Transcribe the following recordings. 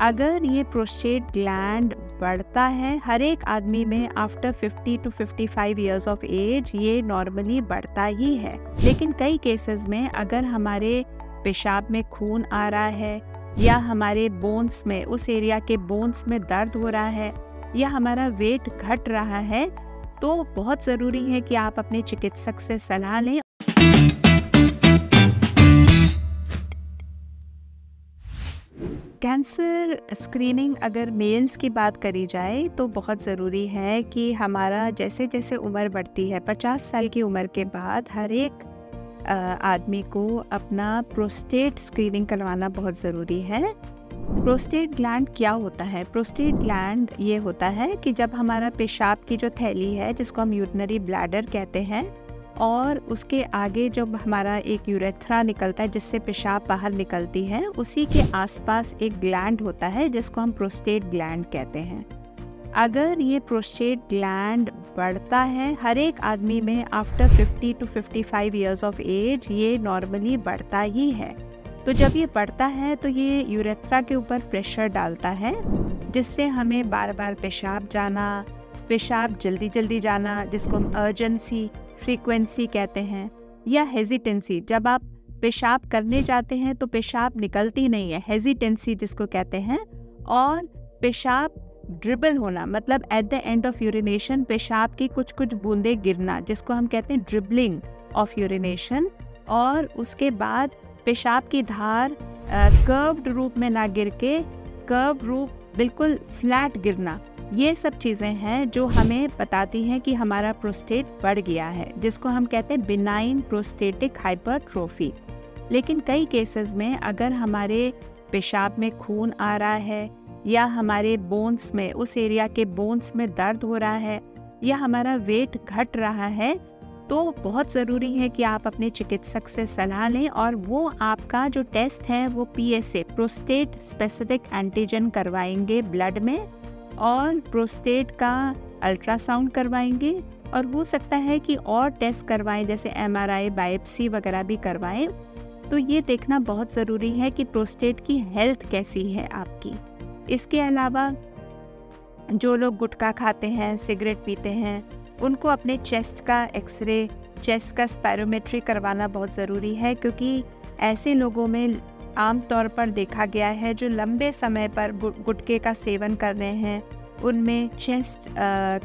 अगर ये prostate gland बढ़ता है हर एक आदमी में after 50 to 55 years of age, ये नॉर्मली बढ़ता ही है। लेकिन कई केसेस में अगर हमारे पेशाब में खून आ रहा है या हमारे बोन्स में, उस एरिया के बोन्स में दर्द हो रहा है या हमारा वेट घट रहा है, तो बहुत ज़रूरी है कि आप अपने चिकित्सक से सलाह लें। कैंसर स्क्रीनिंग अगर मेल्स की बात करी जाए तो बहुत ज़रूरी है कि हमारा जैसे जैसे उम्र बढ़ती है, 50 साल की उम्र के बाद हर एक आदमी को अपना प्रोस्टेट स्क्रीनिंग करवाना बहुत ज़रूरी है। प्रोस्टेट ग्लैंड क्या होता है? प्रोस्टेट ग्लैंड ये होता है कि जब हमारा पेशाब की जो थैली है, जिसको हम यूरिनरी ब्लैडर कहते हैं, और उसके आगे जब हमारा एक यूरेथ्रा निकलता है जिससे पेशाब बाहर निकलती है, उसी के आसपास एक ग्लैंड होता है जिसको हम प्रोस्टेट ग्लैंड कहते हैं। अगर ये प्रोस्टेट ग्लैंड बढ़ता है हर एक आदमी में after 50 to 55 years of age, ये नॉर्मली बढ़ता ही है। तो जब ये बढ़ता है तो ये यूरेथ्रा के ऊपर प्रेशर डालता है, जिससे हमें बार बार पेशाब जाना, पेशाब जल्दी जल्दी जाना, जिसको हम अर्जेंसी, फ्रीक्वेंसी कहते हैं, या हेजिटेंसी, जब आप पेशाब करने जाते हैं तो पेशाब निकलती नहीं है, हेजिटेंसी जिसको कहते हैं, और पेशाब ड्रिबल होना, मतलब at the end of urination पेशाब की कुछ कुछ बूंदें गिरना, जिसको हम कहते हैं ड्रिबलिंग ऑफ यूरिनेशन, और उसके बाद पेशाब की धार कर्व्ड रूप में ना गिर के कर्व्ड रूप बिल्कुल फ्लैट गिरना। ये सब चीज़ें हैं जो हमें बताती हैं कि हमारा प्रोस्टेट बढ़ गया है, जिसको हम कहते हैं बिनाइन प्रोस्टेटिक हाइपरट्रोफी। लेकिन कई केसेस में अगर हमारे पेशाब में खून आ रहा है या हमारे बोन्स में, उस एरिया के बोन्स में दर्द हो रहा है या हमारा वेट घट रहा है, तो बहुत ज़रूरी है कि आप अपने चिकित्सक से सलाह लें और वो आपका जो टेस्ट है वो PSA, प्रोस्टेट स्पेसिफिक एंटीजन करवाएंगे ब्लड में, और प्रोस्टेट का अल्ट्रासाउंड करवाएंगे, और हो सकता है कि और टेस्ट करवाएं जैसे MRI, बायोप्सी वगैरह भी करवाएं। तो ये देखना बहुत ज़रूरी है कि प्रोस्टेट की हेल्थ कैसी है आपकी। इसके अलावा जो लोग गुटखा खाते हैं, सिगरेट पीते हैं, उनको अपने चेस्ट का एक्सरे, चेस्ट का स्पायरोमेट्री करवाना बहुत ज़रूरी है, क्योंकि ऐसे लोगों में आमतौर पर देखा गया है जो लंबे समय पर गुटखे का सेवन कर रहे हैं, उनमें चेस्ट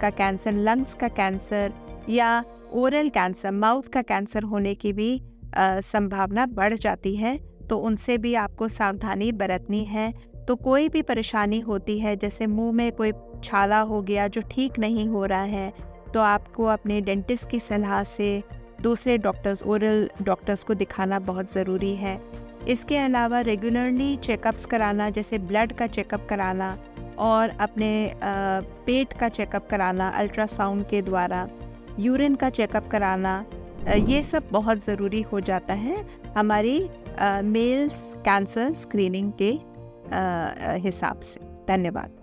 का कैंसर, लंग्स का कैंसर या ओरल कैंसर, माउथ का कैंसर होने की भी संभावना बढ़ जाती है। तो उनसे भी आपको सावधानी बरतनी है। तो कोई भी परेशानी होती है, जैसे मुंह में कोई छाला हो गया जो ठीक नहीं हो रहा है, तो आपको अपने डेंटिस्ट की सलाह से दूसरे डॉक्टर्स, ओरल डॉक्टर्स को दिखाना बहुत ज़रूरी है। इसके अलावा रेगुलरली चेकअप्स कराना, जैसे ब्लड का चेकअप कराना और अपने पेट का चेकअप कराना अल्ट्रासाउंड के द्वारा, यूरिन का चेकअप कराना, ये सब बहुत ज़रूरी हो जाता है हमारी मेल्स कैंसर स्क्रीनिंग के हिसाब से। धन्यवाद।